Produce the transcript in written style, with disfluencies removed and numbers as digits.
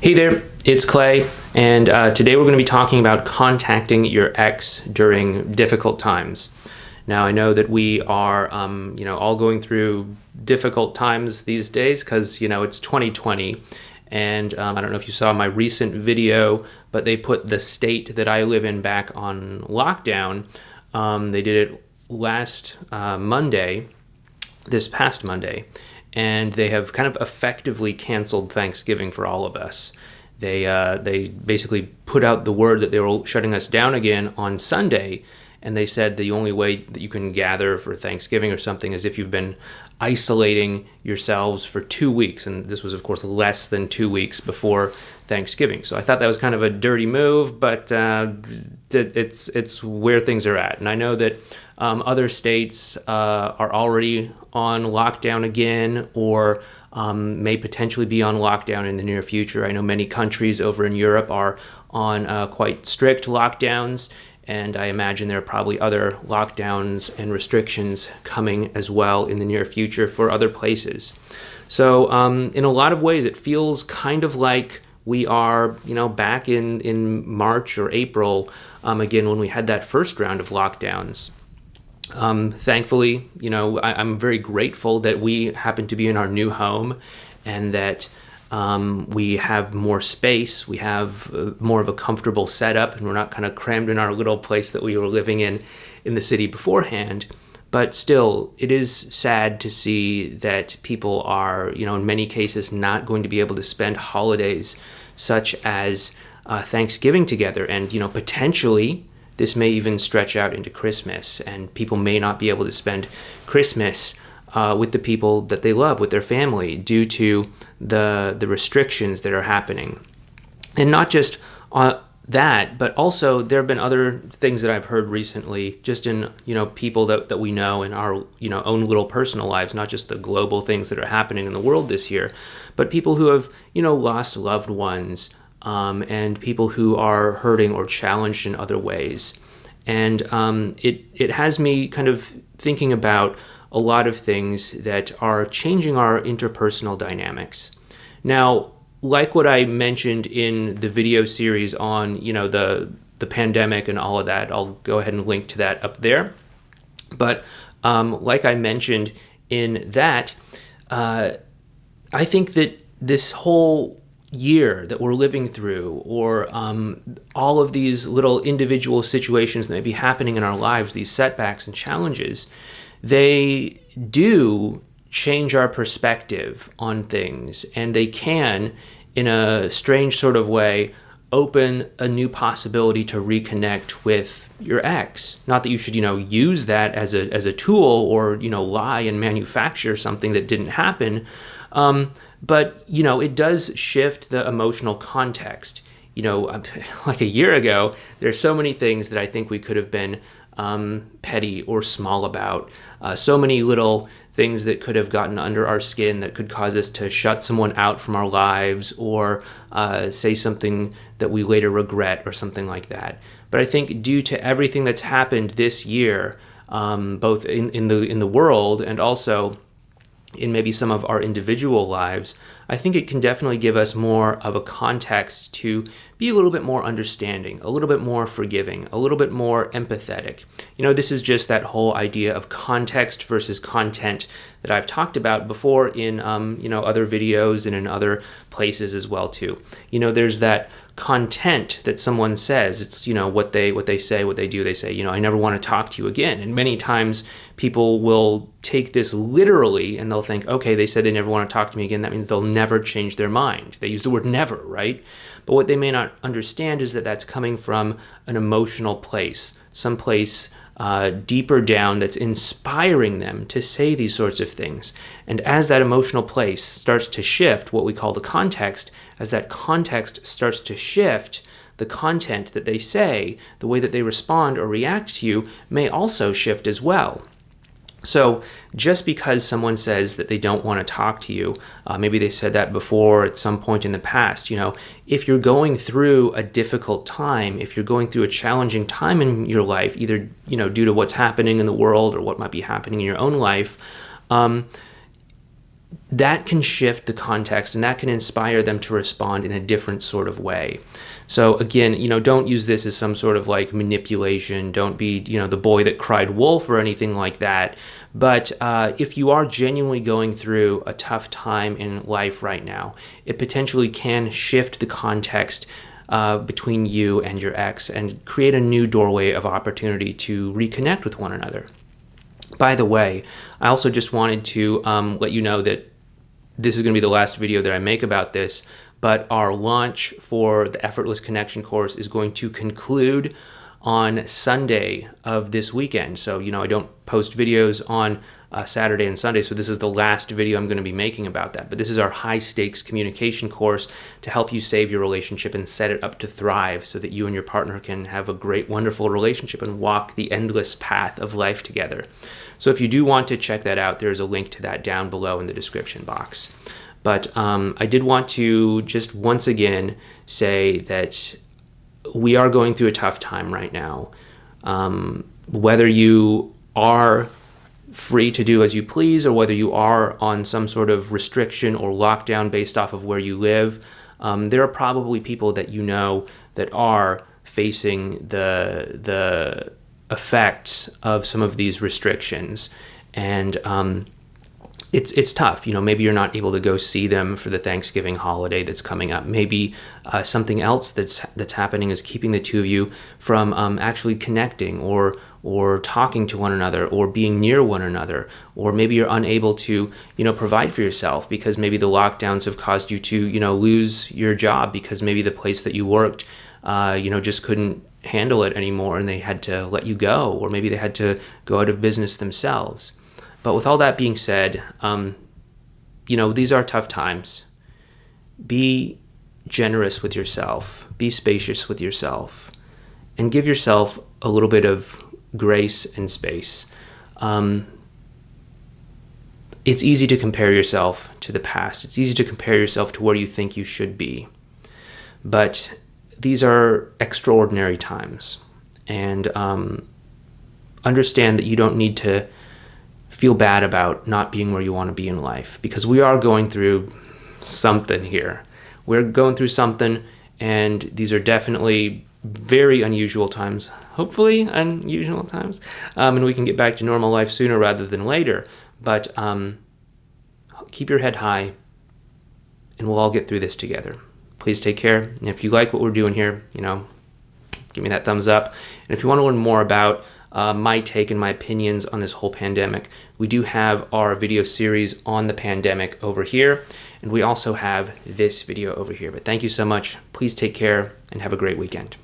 Hey there, it's Clay, and today we're going to be talking about contacting your ex during difficult times. Now, I know that we are, all going through difficult times these days because, it's 2020, and I don't know if you saw my recent video, but they put the state that I live in back on lockdown. They did it last Monday, this past Monday, and they have kind of effectively canceled Thanksgiving for all of us. They basically put out the word that they were shutting us down again on Sunday, and they said the only way that you can gather for Thanksgiving or something is if you've been isolating yourselves for 2 weeks, and this was, of course, less than 2 weeks before Thanksgiving. So I thought that was kind of a dirty move, but it's where things are at. And I know that other states are already on lockdown again, or may potentially be on lockdown in the near future. I know many countries over in Europe are on quite strict lockdowns, and I imagine there are probably other lockdowns and restrictions coming as well in the near future for other places. So in a lot of ways, it feels kind of like we are, back in March or April, again, when we had that first round of lockdowns. Thankfully, I'm very grateful that we happen to be in our new home and that we have more space, we have more of a comfortable setup, and we're not kind of crammed in our little place that we were living in the city beforehand. But still, it is sad to see that people are, in many cases, not going to be able to spend holidays such as Thanksgiving together. And, potentially this may even stretch out into Christmas, and people may not be able to spend Christmas with the people that they love, with their family, due to the restrictions that are happening. And not just that, but also there have been other things that I've heard recently, just in people that we know in our own little personal lives, not just the global things that are happening in the world this year, but people who have lost loved ones, and people who are hurting or challenged in other ways. And it has me kind of thinking about a lot of things that are changing our interpersonal dynamics. Now, like what I mentioned in the video series on, the pandemic and all of that, I'll go ahead and link to that up there. But like I mentioned in that, I think that this whole year that we're living through, or all of these little individual situations that may be happening in our lives, these setbacks and challenges, they do change our perspective on things, and they can, in a strange sort of way, open a new possibility to reconnect with your ex. Not that you should, use that as a tool, or, lie and manufacture something that didn't happen. But, it does shift the emotional context. Like a year ago, there's so many things that I think we could have been petty or small about. So many little things that could have gotten under our skin that could cause us to shut someone out from our lives, or say something that we later regret, or something like that. But I think due to everything that's happened this year, both in the world and also in maybe some of our individual lives, I think it can definitely give us more of a context to be a little bit more understanding, a little bit more forgiving, a little bit more empathetic. This is just that whole idea of context versus content that I've talked about before in other videos and in other places as well too. There's that content that someone says. It's what they say, what they do. They say, I never want to talk to you again. And many times people will take this literally, and they'll think, okay, they said they never want to talk to me again. That means they'll never change their mind. They use the word never, right? But what they may not understand is that that's coming from an emotional place, some place deeper down that's inspiring them to say these sorts of things. And as that emotional place starts to shift, what we call the context, as that context starts to shift, the content that they say, the way that they respond or react to you, may also shift as well. So just because someone says that they don't want to talk to you, maybe they said that before at some point in the past, if you're going through a difficult time, if you're going through a challenging time in your life, either, due to what's happening in the world or what might be happening in your own life, that can shift the context and that can inspire them to respond in a different sort of way. So again, don't use this as some sort of like manipulation. Don't be, the boy that cried wolf or anything like that. But if you are genuinely going through a tough time in life right now, it potentially can shift the context between you and your ex and create a new doorway of opportunity to reconnect with one another. By the way, I also just wanted to let you know that this is going to be the last video that I make about this, but our launch for the Effortless Connection course is going to conclude on Sunday of this weekend. So, I don't post videos on Saturday and Sunday, so this is the last video I'm going to be making about that. But this is our high-stakes communication course to help you save your relationship and set it up to thrive so that you and your partner can have a great, wonderful relationship and walk the endless path of life together. So if you do want to check that out, there's a link to that down below in the description box. But I did want to just once again say that we are going through a tough time right now. Whether you are free to do as you please or whether you are on some sort of restriction or lockdown based off of where you live, there are probably people that that are facing the effects of some of these restrictions. And it's tough. Maybe you're not able to go see them for the Thanksgiving holiday that's coming up. Maybe something else that's happening is keeping the two of you from actually connecting or talking to one another or being near one another. Or maybe you're unable to, provide for yourself because maybe the lockdowns have caused you to, lose your job because maybe the place that you worked, just couldn't handle it anymore and they had to let you go, or maybe they had to go out of business themselves. But with all that being said, these are tough times. Be generous with yourself, be spacious with yourself, and give yourself a little bit of grace and space. It's easy to compare yourself to the past. It's easy to compare yourself to where you think you should be. But these are extraordinary times. And understand that you don't need to feel bad about not being where you want to be in life, because we are going through something here. We're going through something, and these are definitely very unusual times, hopefully unusual times, and we can get back to normal life sooner rather than later. But keep your head high, and we'll all get through this together. Please take care, and if you like what we're doing here, give me that thumbs up. And if you want to learn more about my take and my opinions on this whole pandemic, we do have our video series on the pandemic over here, and we also have this video over here. But thank you so much. Please take care and have a great weekend.